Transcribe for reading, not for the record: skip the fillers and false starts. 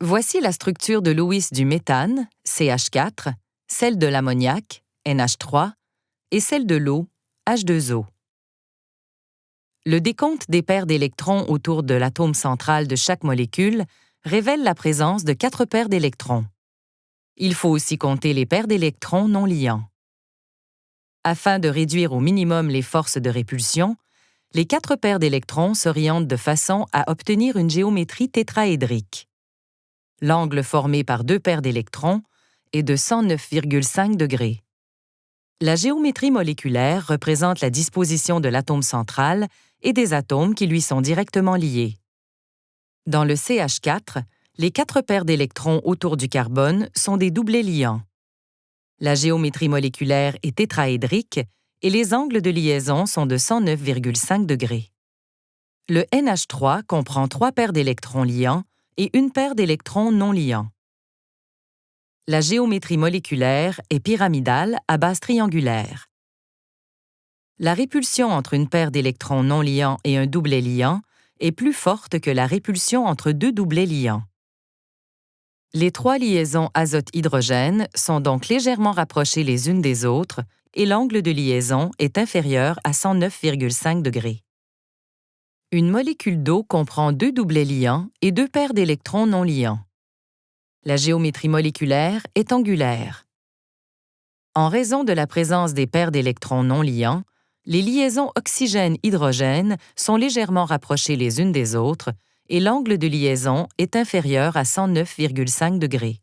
Voici la structure de Lewis du méthane, CH4, celle de l'ammoniac, NH3, et celle de l'eau, H2O. Le décompte des paires d'électrons autour de l'atome central de chaque molécule révèle la présence de 4 paires d'électrons. Il faut aussi compter les paires d'électrons non liants. Afin de réduire au minimum les forces de répulsion, les 4 paires d'électrons s'orientent de façon à obtenir une géométrie tétraédrique. L'angle formé par 2 paires d'électrons est de 109,5 degrés. La géométrie moléculaire représente la disposition de l'atome central et des atomes qui lui sont directement liés. Dans le CH4, les 4 paires d'électrons autour du carbone sont des doublés liants. La géométrie moléculaire est tétraédrique et les angles de liaison sont de 109,5 degrés. Le NH3 comprend 3 paires d'électrons liants et une paire d'électrons non liants. La géométrie moléculaire est pyramidale à base triangulaire. La répulsion entre une paire d'électrons non liants et un doublet liant est plus forte que la répulsion entre 2 doublets liants. Les 3 liaisons azote-hydrogène sont donc légèrement rapprochées les unes des autres et l'angle de liaison est inférieur à 109,5 degrés. Une molécule d'eau comprend 2 doublets liants et 2 paires d'électrons non liants. La géométrie moléculaire est angulaire. En raison de la présence des paires d'électrons non liants, les liaisons oxygène-hydrogène sont légèrement rapprochées les unes des autres et l'angle de liaison est inférieur à 109,5 degrés.